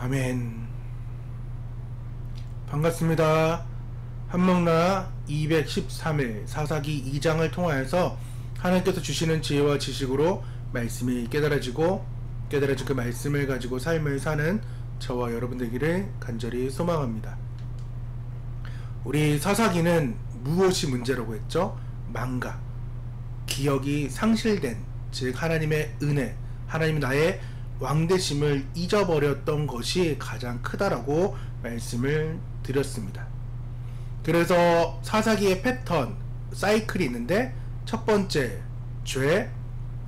아멘. 반갑습니다. 한목나 213일 사사기 2장을 통하여서 하나님께서 주시는 지혜와 지식으로 말씀이 깨달아지고 깨달아진 그 말씀을 가지고 삶을 사는 저와 여러분들에게 간절히 소망합니다. 우리 사사기는 무엇이 문제라고 했죠? 망각, 기억이 상실된, 즉 하나님의 은혜, 하나님 나의 왕되심을 잊어버렸던 것이 가장 크다라고 말씀을 드렸습니다. 그래서 사사기의 패턴, 사이클이 있는데 첫 번째 죄,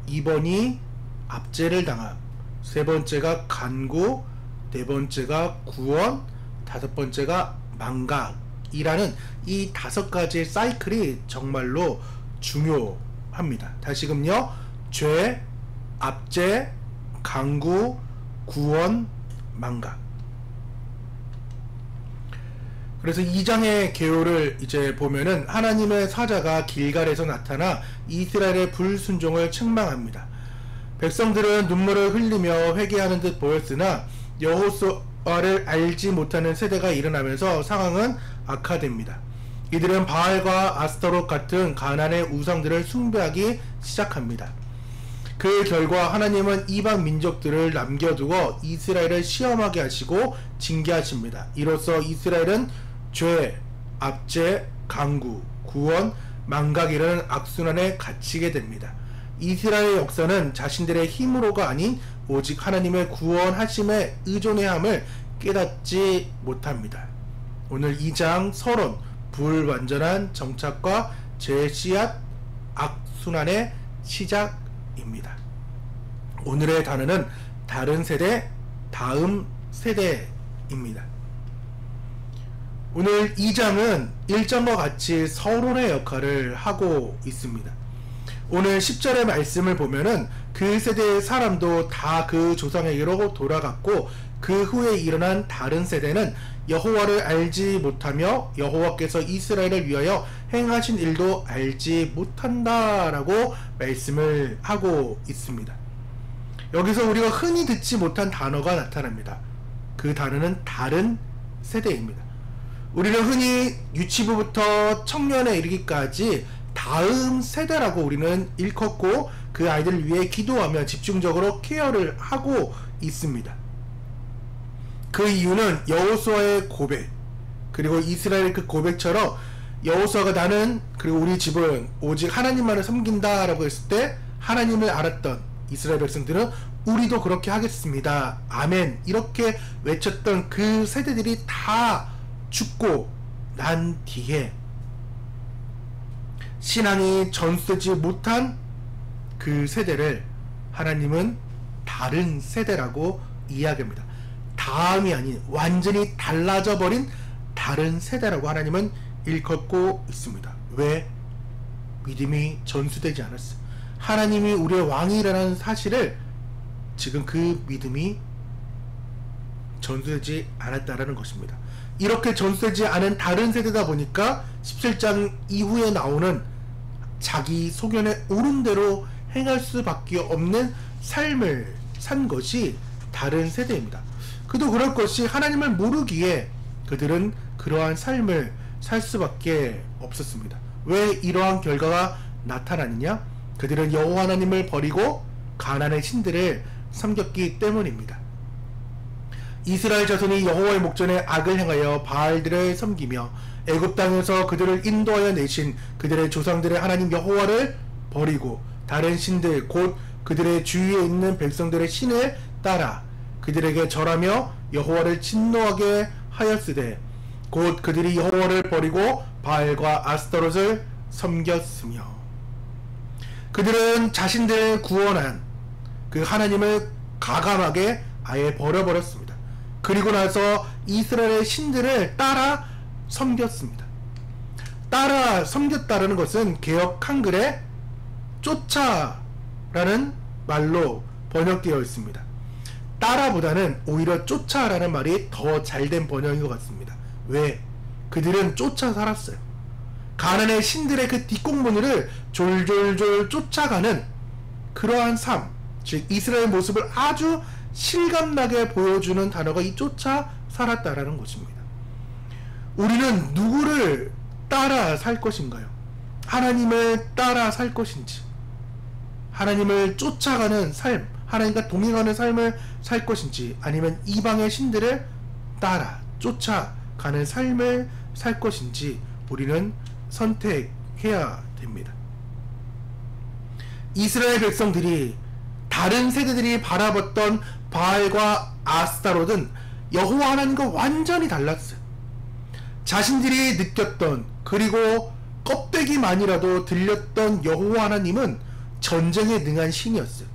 2번이 압제를 당함, 세 번째가 간구, 네 번째가 구원, 다섯 번째가 망각이라는 이 다섯 가지의 사이클이 정말로 중요합니다. 다시금요, 죄, 압제, 간구, 구원, 망각. 그래서 2장의 개요를 이제 보면은 하나님의 사자가 길갈에서 나타나 이스라엘의 불순종을 책망합니다. 백성들은 눈물을 흘리며 회개하는 듯 보였으나 여호수아를 알지 못하는 세대가 일어나면서 상황은 악화됩니다. 이들은 바알과 아스타롯 같은 가나안의 우상들을 숭배하기 시작합니다. 그 결과 하나님은 이방 민족들을 남겨두고 이스라엘을 시험하게 하시고 징계하십니다. 이로써 이스라엘은 죄, 압제, 간구, 구원, 망각이라는 악순환에 갇히게 됩니다. 이스라엘의 역사는 자신들의 힘으로가 아닌 오직 하나님의 구원하심에 의존해야 함을 깨닫지 못합니다. 오늘 2장 서론, 불완전한 정착과 죄의 씨앗, 악순환의 시작입니다. 오늘의 단어는 다른 세대, 다음 세대입니다. 오늘 2장은 1장과 같이 서론의 역할을 하고 있습니다. 오늘 10절의 말씀을 보면은 그 세대의 사람도 다 그 조상에게로 돌아갔고 그 후에 일어난 다른 세대는 여호와를 알지 못하며 여호와께서 이스라엘을 위하여 행하신 일도 알지 못한다라고 말씀을 하고 있습니다. 여기서 우리가 흔히 듣지 못한 단어가 나타납니다. 그 단어는 다른 세대입니다. 우리는 흔히 유치부부터 청년에 이르기까지 다음 세대라고 우리는 일컫고 그 아이들을 위해 기도하며 집중적으로 케어를 하고 있습니다. 그 이유는 여호수아의 고백, 그리고 이스라엘의 그 고백처럼 여호수아가 나는 그리고 우리 집은 오직 하나님만을 섬긴다 라고 했을 때 하나님을 알았던 이스라엘 백성들은 우리도 그렇게 하겠습니다, 아멘, 이렇게 외쳤던 그 세대들이 다 죽고 난 뒤에 신앙이 전수되지 못한 그 세대를 하나님은 다른 세대라고 이야기합니다. 다음이 아닌 완전히 달라져 버린 다른 세대라고 하나님은 일컫고 있습니다. 왜? 믿음이 전수되지 않았어요. 하나님이 우리의 왕이라는 사실을 지금 그 믿음이 전수되지 않았다라는 것입니다. 이렇게 전수되지 않은 다른 세대다 보니까 17장 이후에 나오는 자기 소견에 옳은 대로 행할 수밖에 없는 삶을 산 것이 다른 세대입니다. 그도 그럴 것이 하나님을 모르기에 그들은 그러한 삶을 살 수밖에 없었습니다. 왜 이러한 결과가 나타나느냐? 그들은 여호와 하나님을 버리고 가나안의 신들을 섬겼기 때문입니다. 이스라엘 자손이 여호와의 목전에 악을 행하여 바알들을 섬기며 애굽 땅에서 그들을 인도하여 내신 그들의 조상들의 하나님 여호와를 버리고 다른 신들 곧 그들의 주위에 있는 백성들의 신을 따라 그들에게 절하며 여호와를 진노하게 하였으되 곧 그들이 여호와를 버리고 바알과 아스타롯을 섬겼으며 그들은 자신들을 구원한 그 하나님을 가감하게 아예 버려버렸습니다. 그리고 나서 이스라엘의 신들을 따라 섬겼습니다. 따라 섬겼다라는 것은 개역 한글에 쫓아라는 말로 번역되어 있습니다. 따라보다는 오히려 쫓아라는 말이 더 잘된 번역인 것 같습니다. 왜? 그들은 쫓아 살았어요. 가나안의 신들의 그 뒷공무니를 졸졸졸 쫓아가는 그러한 삶, 즉 이스라엘 모습을 아주 실감나게 보여주는 단어가 이 쫓아 살았다라는 것입니다. 우리는 누구를 따라 살 것인가요? 하나님을 따라 살 것인지, 하나님을 쫓아가는 삶, 하나님과 동행하는 삶을 살 것인지, 아니면 이방의 신들을 따라 쫓아가는 삶을 살 것인지 우리는 선택해야 됩니다. 이스라엘 백성들이 다른 세대들이 바라봤던 바알과 아스타롯은 여호와 하나님과 완전히 달랐어요. 자신들이 느꼈던, 그리고 껍데기만이라도 들렸던 여호와 하나님은 전쟁에 능한 신이었어요.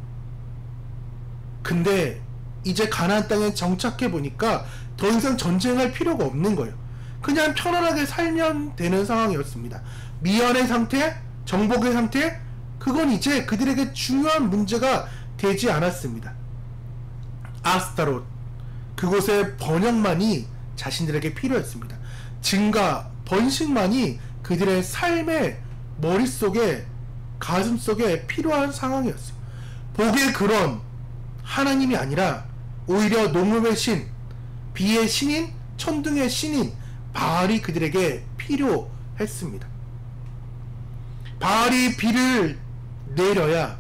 근데 이제 가나안 땅에 정착해 보니까 더 이상 전쟁할 필요가 없는 거예요. 그냥 편안하게 살면 되는 상황이었습니다. 미연의 상태, 정복의 상태, 그건 이제 그들에게 중요한 문제가 되지 않았습니다. 아스타롯, 그곳의 번영만이 자신들에게 필요했습니다. 증가, 번식만이 그들의 삶의 머릿속에, 가슴속에 필요한 상황이었어요. 복의 근원, 하나님이 아니라 오히려 농업의 신, 비의 신인, 천둥의 신인 바알이 그들에게 필요했습니다. 바알이 비를 내려야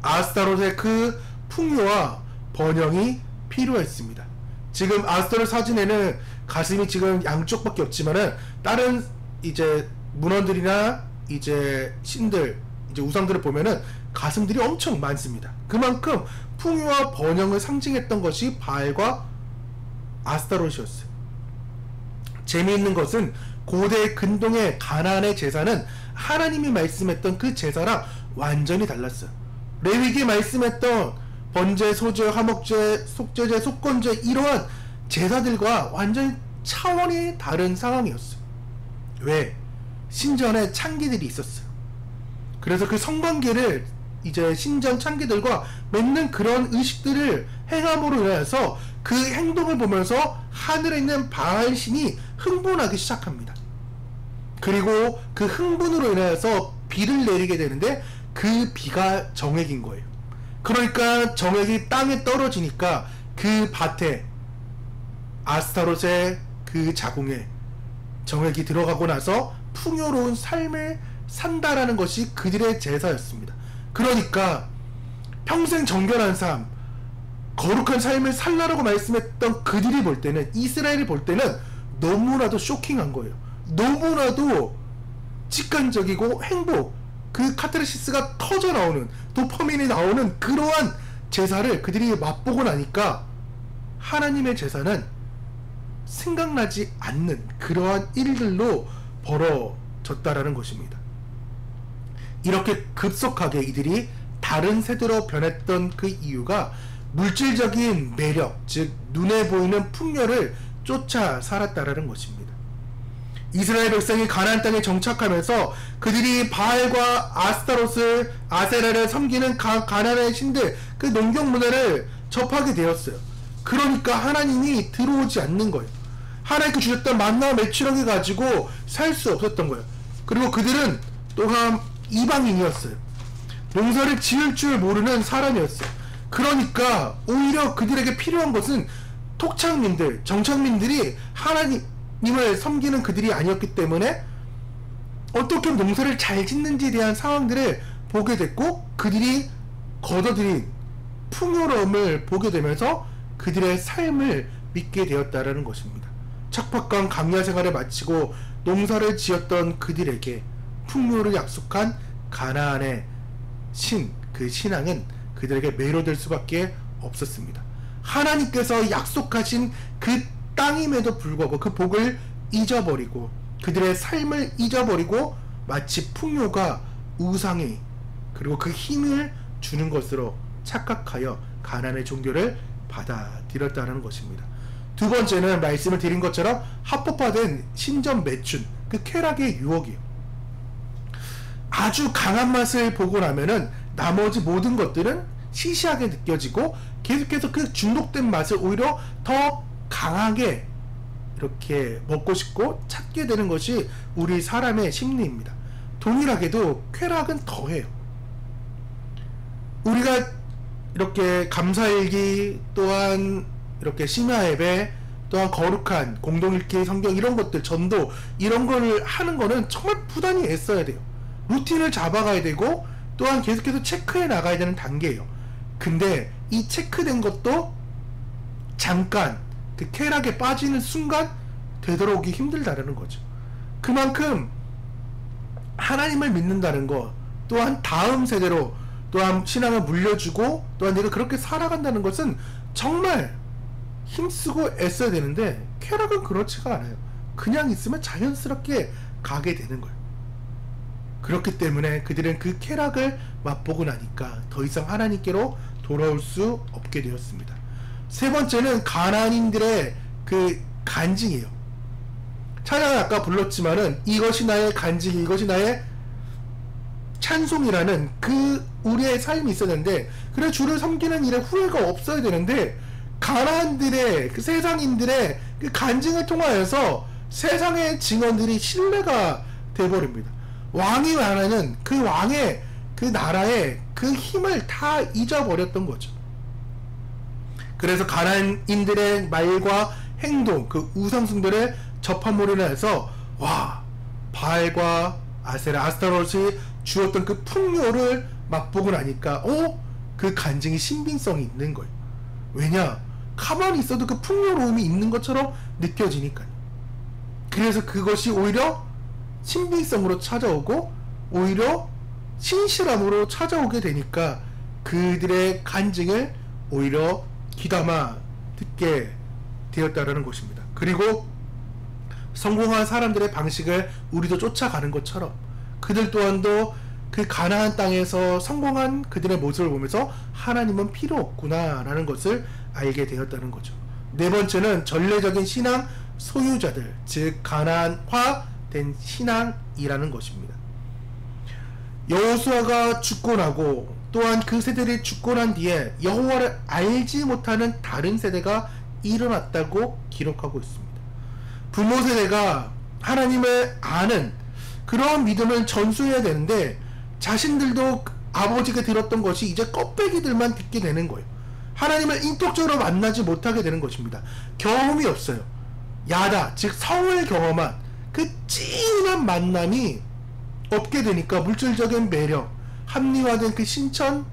아스타롯의 그 풍요와 번영이 필요했습니다. 지금 아스타롯 사진에는 가슴이 지금 양쪽밖에 없지만은 다른 이제 문헌들이나 이제 신들, 이제 우상들을 보면은 가슴들이 엄청 많습니다. 그만큼 풍요와 번영을 상징했던 것이 바알과 아스타롯이었어요. 재미있는 것은 고대 근동의 가나안의 제사는 하나님이 말씀했던 그 제사랑 완전히 달랐어요. 레위기에 말씀했던 번제, 소제, 화목제, 속죄제, 속건제, 이러한 제사들과 완전히 차원이 다른 상황이었어요. 왜? 신전에 창기들이 있었어요. 그래서 그 성관계를 이제 신전 창기들과 맺는 그런 의식들을 행함으로 인해서 그 행동을 보면서 하늘에 있는 바알 신이 흥분하기 시작합니다. 그리고 그 흥분으로 인해서 비를 내리게 되는데 그 비가 정액인 거예요. 그러니까 정액이 땅에 떨어지니까 그 밭에, 아스타롯의 그 자궁에 정액이 들어가고 나서 풍요로운 삶을 산다라는 것이 그들의 제사였습니다. 그러니까 평생 정결한 삶, 거룩한 삶을 살라라고 말씀했던 그들이 볼 때는, 이스라엘이 볼 때는 너무나도 쇼킹한 거예요. 너무나도 직관적이고 행복, 그 카타르시스가 터져 나오는, 도파민이 나오는 그러한 제사를 그들이 맛보고 나니까 하나님의 제사는 생각나지 않는 그러한 일들로 벌어졌다라는 것입니다. 이렇게 급속하게 이들이 다른 세대로 변했던 그 이유가 물질적인 매력, 즉 눈에 보이는 풍요를 쫓아 살았다라는 것입니다. 이스라엘 백성이 가나안 땅에 정착하면서 그들이 바알과 아스타롯을, 아세라를 섬기는 가나안의 신들, 그 농경 문화를 접하게 되었어요. 그러니까 하나님이 들어오지 않는 거예요. 하나님께 주셨던 만나와 메추라기 가지고 살 수 없었던 거예요. 그리고 그들은 또한 이방인이었어요. 농사를 지을 줄 모르는 사람이었어요. 그러니까 오히려 그들에게 필요한 것은 토착민들, 정착민들이 하나님을 섬기는 그들이 아니었기 때문에 어떻게 농사를 잘 짓는지에 대한 상황들을 보게 됐고, 그들이 거둬들인 풍요로움을 보게 되면서 그들의 삶을 믿게 되었다라는 것입니다. 척박한 광야 생활을 마치고 농사를 지었던 그들에게 풍요를 약속한 가나안의 신, 그 신앙은 그들에게 매료될 수밖에 없었습니다. 하나님께서 약속하신 그 땅임에도 불구하고 그 복을 잊어버리고 그들의 삶을 잊어버리고 마치 풍요가 우상이, 그리고 그 힘을 주는 것으로 착각하여 가나안의 종교를 받아들였다는 것입니다. 두 번째는 말씀을 드린 것처럼 합법화된 신전 매춘, 그 쾌락의 유혹이에요. 아주 강한 맛을 보고 나면은 나머지 모든 것들은 시시하게 느껴지고 계속해서 그 중독된 맛을 오히려 더 강하게 이렇게 먹고 싶고 찾게 되는 것이 우리 사람의 심리입니다. 동일하게도 쾌락은 더해요. 우리가 이렇게 감사일기, 또한 이렇게 심야 예배, 또한 거룩한 공동일기, 성경 이런 것들, 전도 이런 걸 하는 거는 정말 부단히 애써야 돼요. 루틴을 잡아가야 되고 또한 계속해서 체크해 나가야 되는 단계예요. 근데 이 체크된 것도 잠깐 그 쾌락에 빠지는 순간 되돌아오기 힘들다는 거죠. 그만큼 하나님을 믿는다는 것, 또한 다음 세대로 또한 신앙을 물려주고 또한 내가 그렇게 살아간다는 것은 정말 힘쓰고 애써야 되는데, 쾌락은 그렇지가 않아요. 그냥 있으면 자연스럽게 가게 되는 거예요. 그렇기 때문에 그들은 그 쾌락을 맛보고 나니까 더 이상 하나님께로 돌아올 수 없게 되었습니다. 세 번째는 가나안인들의 그 간증이에요. 찬양을 아까 불렀지만은 이것이 나의 간증, 이것이 나의 찬송이라는 그 우리의 삶이 있어야 되는데, 그래 주를 섬기는 일에 후회가 없어야 되는데, 가나안들의 그 세상인들의 그 간증을 통하여서 세상의 증언들이 신뢰가 돼버립니다. 왕이 말하는 그 왕의 그 나라의 그 힘을 다 잊어버렸던 거죠. 그래서 가나안인들의 말과 행동, 그 우상숭배를 접함으로 인해서 와, 바알과 아세라, 아스타롯이 주었던 그 풍요를 맛보고 나니까 그 간증이 신빙성이 있는 거예요. 왜냐? 가만히 있어도 그 풍요로움이 있는 것처럼 느껴지니까요. 그래서 그것이 오히려 신빙성으로 찾아오고 오히려 신실함으로 찾아오게 되니까 그들의 간증을 오히려 귀담아 듣게 되었다라는 것입니다. 그리고 성공한 사람들의 방식을 우리도 쫓아가는 것처럼 그들 또한도 그 가나안 땅에서 성공한 그들의 모습을 보면서 하나님은 필요 없구나 라는 것을 알게 되었다는 거죠. 네 번째는 전례적인 신앙 소유자들, 즉 가나안화 된 신앙이라는 것입니다. 여호수아가 죽고 나고 또한 그 세대를 죽고 난 뒤에 여호와를 알지 못하는 다른 세대가 일어났다고 기록하고 있습니다. 부모 세대가 하나님을 아는 그런 믿음을 전수해야 되는데 자신들도 아버지가 들었던 것이 이제 껍데기들만 듣게 되는 거예요. 하나님을 인격적으로 만나지 못하게 되는 것입니다. 경험이 없어요. 야다, 즉 성을 경험한 그 찐한 만남이 없게 되니까 물질적인 매력, 합리화된 그 신전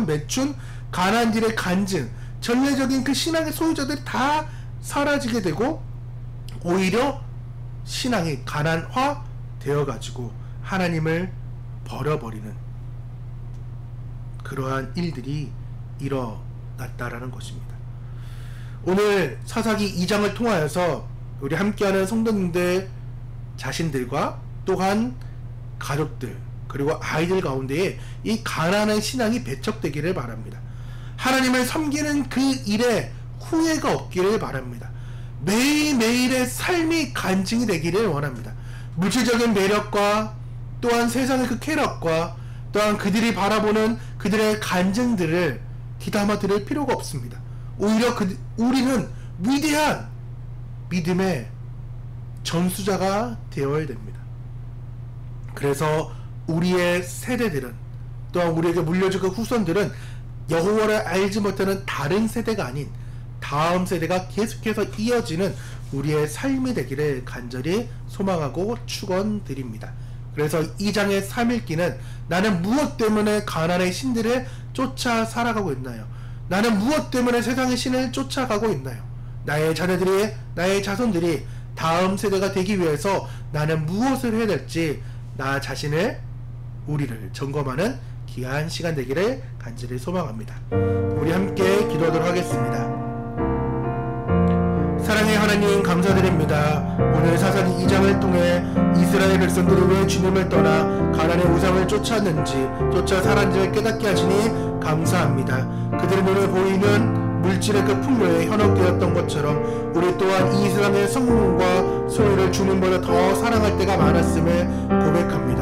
매춘, 가나안들의 간증, 전례적인 그 신앙의 소유자들이 다 사라지게 되고 오히려 신앙이 가난화 되어가지고 하나님을 버려버리는 그러한 일들이 일어났다라는 것입니다. 오늘 사사기 2장을 통하여서 우리 함께하는 성도님들 자신들과 또한 가족들 그리고 아이들 가운데에 이 가난한 신앙이 배척되기를 바랍니다. 하나님을 섬기는 그 일에 후회가 없기를 바랍니다. 매일매일의 삶이 간증이 되기를 원합니다. 물질적인 매력과 또한 세상의 그 쾌락과 또한 그들이 바라보는 그들의 간증들을 귀담아 들을 필요가 없습니다. 오히려 우리는 위대한 믿음의 전수자가 되어야 됩니다. 그래서 우리의 세대들은 또한 우리에게 물려줄 그 후손들은 여호와를 알지 못하는 다른 세대가 아닌 다음 세대가 계속해서 이어지는 우리의 삶이 되기를 간절히 소망하고 축원드립니다. 그래서 2장의 3일기는 나는 무엇 때문에 가나안의 신들을 쫓아 살아가고 있나요? 나는 무엇 때문에 세상의 신을 쫓아가고 있나요? 나의 자녀들이, 나의 자손들이 다음 세대가 되기 위해서 나는 무엇을 해야 될지 나 자신을, 우리를 점검하는 귀한 시간 되기를 간절히 소망합니다. 우리 함께 기도하도록 하겠습니다. 사랑의 하나님 감사드립니다. 오늘 사사기 2장을 통해 이스라엘 백성들이 왜 주님을 떠나 가나안의 우상을 쫓았는지 쫓아 살았는지를 깨닫게 하시니 감사합니다. 그들의 눈에 보이는 물질의 그 풍요에 현혹되었던 것처럼 우리 또한 이 세상의 성공과 소유를 주님보다 더 사랑할 때가 많았음을 고백합니다.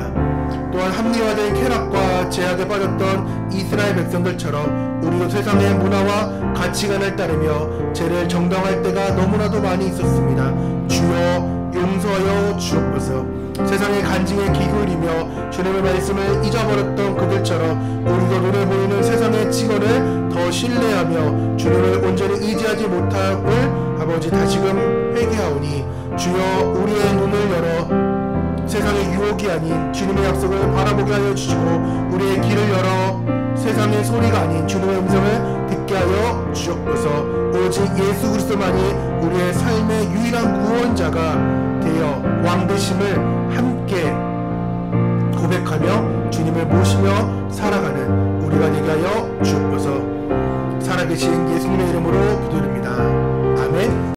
또한 합리화된 쾌락과 제약에 빠졌던 이스라엘 백성들처럼 우리도 세상의 문화와 가치관을 따르며 죄를 정당할 때가 너무나도 많이 있었습니다. 주여 용서하여 주옵소서. 세상의 간증에 기울이며 주님의 말씀을 잊어버렸던 그들처럼 우리도 눈에 보이는 세상의 직원을 더 신뢰하며 주님을 온전히 의지하지 못함을 아버지 다시금 회개하오니 주여 우리의 눈을 열어 세상의 유혹이 아닌 주님의 약속을 바라보게 하여 주시고 우리의 귀를 열어 세상의 소리가 아닌 주님의 음성을 듣게 하여 주옵소서. 오직 예수 그리스도만이 우리의 삶의 유일한 구원자가 되어 왕되심을 함께 고백하며 주님을 모시며 살아가는 우리가 되게 하여 주옵소서. 살아계신 예수님의 이름으로 기도드립니다. 아멘.